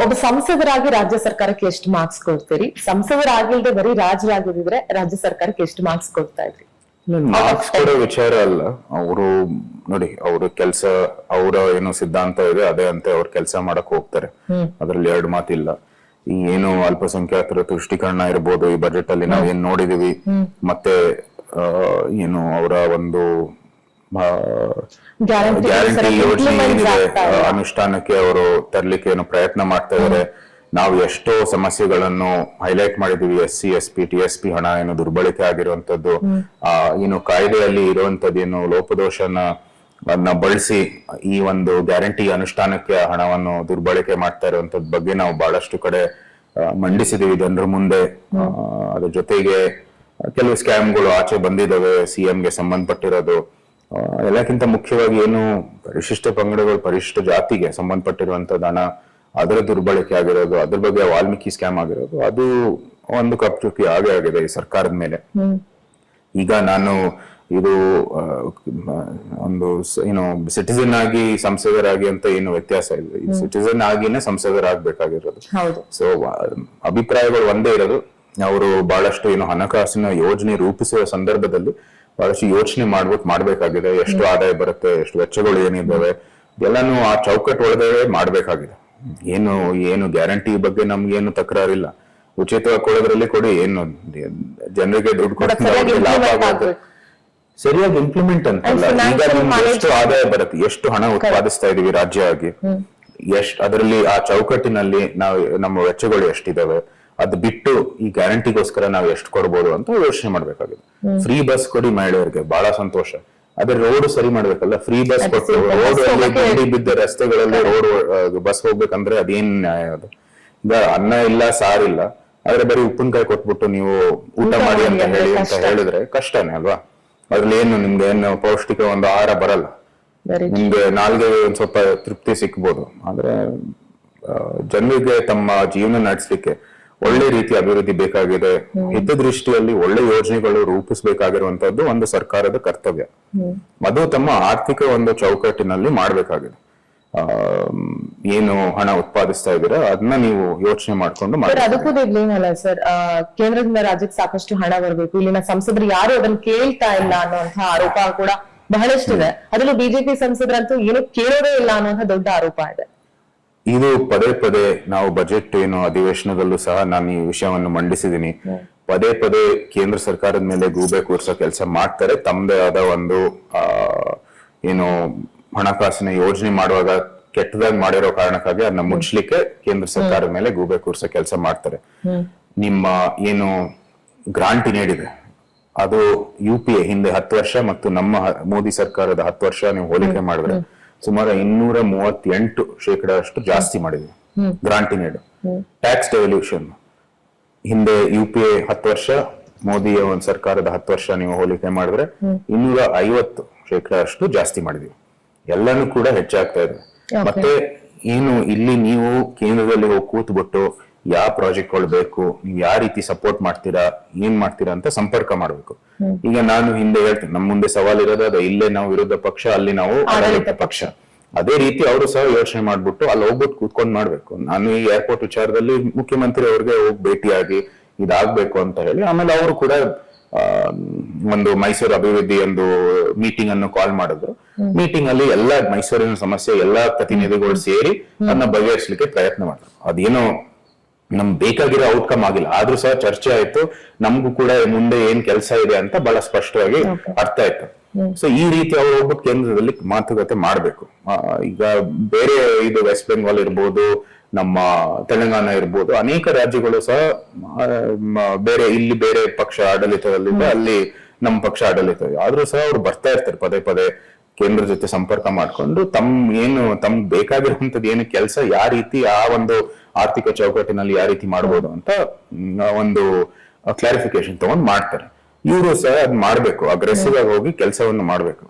ಒಬ್ಬ ಸಂಸದರಾಗಿ ರಾಜ್ಯ ಸರ್ಕಾರಕ್ಕೆ ಎಷ್ಟು ಮಾರ್ಕ್ಸ್ ಕೊಡ್ತೀರಿ? ಸಂಸದರಾಗಿಲ್ದೆ ಬರೀ ರಾಜರಾಗಿದ್ರೆ ರಾಜ್ಯ ಸರ್ಕಾರಕ್ಕೆ ಎಷ್ಟು ಮಾರ್ಕ್ಸ್ ಕೊಡ್ತಾ ಇದ್ರಿ? ಮಾರ್ಕ್ಸ್ ಕೊಡೋ ವಿಚಾರ ಅಲ್ಲ. ಅವರು ನೋಡಿ, ಅವ್ರ ಕೆಲಸ, ಅವರ ಏನು ಸಿದ್ಧಾಂತ ಇದೆ ಅದೇ ಅಂತ ಅವ್ರ ಕೆಲಸ ಮಾಡಕ್ ಹೋಗ್ತಾರೆ. ಅದ್ರಲ್ಲಿ ಎರಡು ಮಾತಿಲ್ಲ. ಈ ಏನು ಅಲ್ಪಸಂಖ್ಯಾತರ ತುಷ್ಟೀಕರಣ ಇರ್ಬೋದು, ಈ ಬಜೆಟ್ ಅಲ್ಲಿ ನಾವ್ ಏನ್ ನೋಡಿದೀವಿ, ಮತ್ತೆ ಏನು ಅವರ ಒಂದು ಗ್ಯಾರಂಟಿ ಯೋಜನೆ ಏನಿದೆ ಅನುಷ್ಠಾನಕ್ಕೆ ಅವರು ತರ್ಲಿಕ್ಕೆ ಏನು ಪ್ರಯತ್ನ ಮಾಡ್ತಾ ಇದಾರೆ. ನಾವು ಎಷ್ಟೋ ಸಮಸ್ಯೆಗಳನ್ನು ಹೈಲೈಟ್ ಮಾಡಿದೀವಿ. SC ST TSP ಹಣ ಏನು ದುರ್ಬಳಕೆ ಆಗಿರುವಂತದ್ದು, ಏನು ಕಾಯ್ದೆಯಲ್ಲಿ ಇರುವಂತದ್ದು ಏನು ಲೋಪದೋಷನ ಬಳಸಿ ಈ ಒಂದು ಗ್ಯಾರಂಟಿ ಅನುಷ್ಠಾನಕ್ಕೆ ಹಣವನ್ನು ದುರ್ಬಳಕೆ ಮಾಡ್ತಾ ಇರುವಂತದ್ ಬಗ್ಗೆ ನಾವು ಬಹಳಷ್ಟು ಕಡೆ ಮಂಡಿಸಿದೀವಿ ಜನರ ಮುಂದೆ. ಅದ್ರ ಜೊತೆಗೆ ಕೆಲವು ಸ್ಕ್ಯಾಮ್ಗಳು ಆಚೆ ಬಂದಿದ್ದಾವೆ CM ಗೆ ಸಂಬಂಧಪಟ್ಟಿರೋದು. ಎಲ್ಲಕ್ಕಿಂತ ಮುಖ್ಯವಾಗಿ ಏನು ಪರಿಶಿಷ್ಟ ಪಂಗಡಗಳು, ಪರಿಶಿಷ್ಟ ಜಾತಿಗೆ ಸಂಬಂಧಪಟ್ಟಿರುವಂತದ್ದು ಹಣ, ಅದರ ದುರ್ಬಳಕೆ ಆಗಿರೋದು, ಅದ್ರ ಬಗ್ಗೆ ವಾಲ್ಮೀಕಿ ಸ್ಕ್ಯಾಮ್ ಆಗಿರೋದು, ಅದು ಒಂದು ಕಪ್ಚುಕಿ ಆಗೇ ಆಗಿದೆ ಈ ಸರ್ಕಾರದ ಮೇಲೆ. ಈಗ ನಾನು ಇದು ಒಂದು ಏನು ಸಿಟಿಸನ್ ಆಗಿ ಸಂಸದರಾಗಿ ಅಂತ ಏನು ವ್ಯತ್ಯಾಸ ಇಲ್ಲ. ಈ ಸಿಟಿಸನ್ ಆಗಿನೇ ಸಂಸದರಾಗಬೇಕಾಗಿರೋದು. ಸೊ ಅಭಿಪ್ರಾಯಗಳು ಒಂದೇ ಇರೋದು. ಅವರು ಬಹಳಷ್ಟು ಏನು ಹಣಕಾಸಿನ ಯೋಜನೆ ರೂಪಿಸುವ ಸಂದರ್ಭದಲ್ಲಿ ಬಹಳಷ್ಟು ಯೋಚನೆ ಮಾಡ್ಬೇಕಾಗಿದೆ. ಎಷ್ಟು ಆದಾಯ ಬರುತ್ತೆ, ಎಷ್ಟು ವೆಚ್ಚಗಳು ಏನಿದ್ದಾವೆ, ಎಲ್ಲಾನು ಆ ಚೌಕಟ್ಟು ಒಳಗೆ ಮಾಡ್ಬೇಕಾಗಿದೆ. ಏನು ಗ್ಯಾರಂಟಿ ಬಗ್ಗೆ ನಮ್ಗೇನು ತಕರಾರಿಲ್ಲ. ಉಚಿತವಾಗಿ ಕೊಡೋದ್ರಲ್ಲಿ ಕೊಡಿ, ಏನು ಜನರಿಗೆ ದುಡ್ಡು ಕೊಟ್ಟು ಲಾಭ ಆಗುತ್ತೆ, ಸರಿಯಾಗಿ ಇಂಪ್ಲಿಮೆಂಟ್ ಅಂತಲ್ಲ. ಈಗ ನಿಮ್ಗೆ ಎಷ್ಟು ಆದಾಯ ಬರುತ್ತೆ, ಎಷ್ಟು ಹಣ ಉತ್ಪಾದಿಸ್ತಾ ಇದೀವಿ ರಾಜ್ಯ ಆಗಿ, ಅದರಲ್ಲಿ ಆ ಚೌಕಟ್ಟಿನಲ್ಲಿ ನಾವು ನಮ್ಮ ವೆಚ್ಚಗಳು ಎಷ್ಟಿದಾವೆ, ಅದ್ ಬಿಟ್ಟು ಈ ಗ್ಯಾರಂಟಿಗೋಸ್ಕರ ನಾವು ಎಷ್ಟು ಕೊಡ್ಬೋದು ಅಂತ ಯೋಚನೆ ಮಾಡ್ಬೇಕಾಗಿದೆ. ಫ್ರೀ ಬಸ್ ಕೊಡಿ ಮಹಿಳೆಯರಿಗೆ, ಬಹಳ ಸಂತೋಷ. ಆದ್ರೆ ರೋಡ್ ಸರಿ ಮಾಡ್ಬೇಕಲ್ಲ. ಫ್ರೀ ಬಸ್ ಕೊಟ್ಟು ರೋಡ್ ಅಲ್ಲಿ ಗಂಡಿ ಬಿದ್ದ ರಸ್ತೆಗಳಲ್ಲಿ ರೋಡ್ ಬಸ್ ಹೋಗ್ಬೇಕಂದ್ರೆ ಅದೇನ್ ನ್ಯಾಯ ಅದು? ಈಗ ಅನ್ನ ಇಲ್ಲ, ಸಾರಿಲ್ಲ, ಆದ್ರೆ ಬರೀ ಉಪ್ಪಿನಕಾಯಿ ಕೊಟ್ಬಿಟ್ಟು ನೀವು ಊಟ ಮಾಡಿ ಅಂತ ಹೇಳಿದ್ರೆ ಕಷ್ಟನೇ ಅಲ್ವಾ? ಅದ್ರಲ್ಲಿ ಏನು ನಿಮ್ಗೆ ಏನು ಪೌಷ್ಟಿಕ ಒಂದು ಆಹಾರ ಬರಲ್ಲ. ನಿಮ್ಗೆ ನಾಲ್ಗೆ ಒಂದ್ ಸ್ವಲ್ಪ ತೃಪ್ತಿ ಸಿಕ್ಬೋದು, ಆದ್ರೆ ಜನರಿಗೆ ತಮ್ಮ ಜೀವನ ನಡೆಸಲಿಕ್ಕೆ ಒಳ್ಳೆ ರೀತಿ ಅಭಿವೃದ್ಧಿ ಬೇಕಾಗಿದೆ. ಹಿತದೃಷ್ಟಿಯಲ್ಲಿ ಒಳ್ಳೆ ಯೋಜನೆಗಳು ರೂಪಿಸಬೇಕಾಗಿರುವಂತದ್ದು ಒಂದು ಸರ್ಕಾರದ ಕರ್ತವ್ಯ. ಅದು ತಮ್ಮ ಆರ್ಥಿಕ ಒಂದು ಚೌಕಟ್ಟಿನಲ್ಲಿ ಮಾಡ್ಬೇಕಾಗಿದೆ. ಏನು ಹಣ ಉತ್ಪಾದಿಸ್ತಾ ಇದ್ದೀರಾ ಅದನ್ನ ನೀವು ಯೋಚನೆ ಮಾಡ್ಕೊಂಡು ಅದಕ್ಕೂ ಇರ್ಲಿಲ್ಲ ಸರ್. ಕೇಂದ್ರದಿಂದ ರಾಜ್ಯಕ್ಕೆ ಸಾಕಷ್ಟು ಹಣ ಬರಬೇಕು, ಇಲ್ಲಿನ ಸಂಸದರು ಯಾರು ಅದನ್ನ ಕೇಳ್ತಾ ಇಲ್ಲ ಅನ್ನುವಂತಹ ಆರೋಪ ಕೂಡ ಬಹಳಷ್ಟಿದೆ. ಅದರಲ್ಲೂ ಬಿಜೆಪಿ ಸಂಸದರಂತೂ ಏನು ಕೇಳೋದೇ ಇಲ್ಲ ಅನ್ನುವಂತಹ ದೊಡ್ಡ ಆರೋಪ ಇದೆ. ಇದು ಪದೇ ಪದೇ ನಾವು ಬಜೆಟ್ ಏನು ಅಧಿವೇಶನದಲ್ಲೂ ಸಹ ನಾನು ಈ ವಿಷಯವನ್ನು ಮಂಡಿಸಿದೀನಿ. ಪದೇ ಪದೇ ಕೇಂದ್ರ ಸರ್ಕಾರದ ಮೇಲೆ ಗೂಬೆ ಕೂರಿಸೋ ಕೆಲಸ ಮಾಡ್ತಾರೆ. ತಮ್ಮದೇ ಆದ ಒಂದು ಏನು ಹಣಕಾಸಿನ ಯೋಜನೆ ಮಾಡುವಾಗ ಕೆಟ್ಟದಾಗಿ ಮಾಡಿರೋ ಕಾರಣಕ್ಕಾಗಿ ಅದನ್ನ ಮುಚ್ಚಲಿಕ್ಕೆ ಕೇಂದ್ರ ಸರ್ಕಾರದ ಮೇಲೆ ಗೂಬೆ ಕೂರಿಸೋ ಕೆಲಸ ಮಾಡ್ತಾರೆ. ನಿಮ್ಮ ಏನು ಗ್ರಾಂಟ್ ಏನಿದೆ ಅದು UPA ಹಿಂದೆ 10 ವರ್ಷ ಮತ್ತು ನಮ್ಮ ಮೋದಿ ಸರ್ಕಾರದ 10 ವರ್ಷ ನೀವು ಹೋಲಿಕೆ ಮಾಡಿದ್ರೆ ಸುಮಾರು 238% ಅಷ್ಟು ಜಾಸ್ತಿ ಮಾಡಿದ್ವಿ ಗ್ರಾಂಟಿನೇಡ್. ಟ್ಯಾಕ್ಸ್ ಡೆವಲ್ಯೂಷನ್ ಹಿಂದೆ UPA 10 ವರ್ಷ, ಮೋದಿಯ ಒಂದು ಸರ್ಕಾರದ 10 ವರ್ಷ ನೀವು ಹೋಲಿಕೆ ಮಾಡಿದ್ರೆ 250% ಅಷ್ಟು ಜಾಸ್ತಿ ಮಾಡಿದ್ವಿ. ಎಲ್ಲಾನು ಕೂಡ ಹೆಚ್ಚಾಗ್ತಾ ಇದೆ. ಮತ್ತೆ ಏನು ಇಲ್ಲಿ ನೀವು ಕೇಂದ್ರದಲ್ಲಿ ಹೋಗಿ ಕೂತ್ಬಿಟ್ಟು ಯಾವ ಪ್ರಾಜೆಕ್ಟ್ಗಳು ಬೇಕು, ನೀವು ಯಾವ ರೀತಿ ಸಪೋರ್ಟ್ ಮಾಡ್ತೀರಾ, ಏನ್ ಮಾಡ್ತೀರಾ ಅಂತ ಸಂಪರ್ಕ ಮಾಡ್ಬೇಕು. ಈಗ ನಾನು ಹಿಂದೆ ಹೇಳ್ತೀನಿ, ನಮ್ಮ ಮುಂದೆ ಸವಾಲ್ ಇರೋದು ಅದೇ, ಇಲ್ಲೇ ನಾವು ವಿರೋಧ ಪಕ್ಷ, ಅಲ್ಲಿ ನಾವು ಆಡಳಿತ ಪಕ್ಷ. ಅದೇ ರೀತಿ ಅವರು ಸಹ ಯೋಚನೆ ಮಾಡ್ಬಿಟ್ಟು ಅಲ್ಲಿ ಹೋಗ್ಬಿಟ್ಟು ಕೂತ್ಕೊಂಡ್ ಮಾಡ್ಬೇಕು. ನಾನು ಈ ಏರ್ಪೋರ್ಟ್ ವಿಚಾರದಲ್ಲಿ ಮುಖ್ಯಮಂತ್ರಿ ಅವ್ರಿಗೆ ಹೋಗಿ ಭೇಟಿಯಾಗಿ ಇದಾಗ್ಬೇಕು ಅಂತ ಹೇಳಿ, ಆಮೇಲೆ ಅವರು ಕೂಡ ಒಂದು ಮೈಸೂರು ಅಭಿವೃದ್ಧಿ ಒಂದು ಮೀಟಿಂಗ್ ಅನ್ನು ಕಾಲ್ ಮಾಡಿದ್ರು. ಮೀಟಿಂಗ್ ಅಲ್ಲಿ ಎಲ್ಲಾ ಮೈಸೂರಿನ ಸಮಸ್ಯೆ ಎಲ್ಲಾ ಪ್ರತಿನಿಧಿಗಳು ಸೇರಿ ಅದನ್ನ ಬಗೆಹರಿಸಲಿಕ್ಕೆ ಪ್ರಯತ್ನ ಮಾಡಿದ್ರು. ಅದೇನೋ ನಮ್ ಬೇಕಾಗಿರೋ ಔಟ್ಕಮ್ ಆಗಿಲ್ಲ, ಆದ್ರೂ ಸಹ ಚರ್ಚೆ ಆಯ್ತು. ನಮ್ಗೂ ಕೂಡ ಮುಂದೆ ಏನ್ ಕೆಲಸ ಇದೆ ಅಂತ ಬಹಳ ಸ್ಪಷ್ಟವಾಗಿ ಅರ್ಥ ಆಯ್ತು. ಸೊ ಈ ರೀತಿ ಅವರು ಹೋಗ್ಬಿಟ್ಟು ಕೇಂದ್ರದಲ್ಲಿ ಮಾತುಕತೆ ಮಾಡ್ಬೇಕು. ಈಗ ಬೇರೆ ಇದು ವೆಸ್ಟ್ ಬೆಂಗಾಲ್ ಇರ್ಬೋದು, ನಮ್ಮ ತೆಲಂಗಾಣ ಇರ್ಬೋದು, ಅನೇಕ ರಾಜ್ಯಗಳು ಸಹ ಬೇರೆ ಇಲ್ಲಿ ಬೇರೆ ಪಕ್ಷ ಆಡಳಿತದಲ್ಲಿದೆ, ಅಲ್ಲಿ ನಮ್ಮ ಪಕ್ಷ ಆಡಳಿತ, ಆದ್ರೂ ಸಹ ಅವ್ರು ಬರ್ತಾ ಇರ್ತಾರೆ ಪದೇ ಪದೇ ಕೇಂದ್ರ ಜೊತೆ ಸಂಪರ್ಕ ಮಾಡ್ಕೊಂಡು ತಮ್ ಬೇಕಾಗಿರುವಂತದ್ದು ಏನು ಕೆಲಸ, ಯಾವ ರೀತಿ ಆ ಒಂದು ಆರ್ಥಿಕ ಚೌಕಟ್ಟಿನಲ್ಲಿ ಯಾವ ರೀತಿ ಮಾಡ್ಬೋದು ಅಂತ ಒಂದು ಕ್ಲಾರಿಫಿಕೇಶನ್ ತಗೊಂಡ್ ಮಾಡ್ತಾರೆ. ಇವರು ಸಹ ಅದ್ ಮಾಡ್ಬೇಕು, ಅಗ್ರೆಸಿವ್ ಆಗಿ ಹೋಗಿ ಕೆಲಸವನ್ನು ಮಾಡ್ಬೇಕು.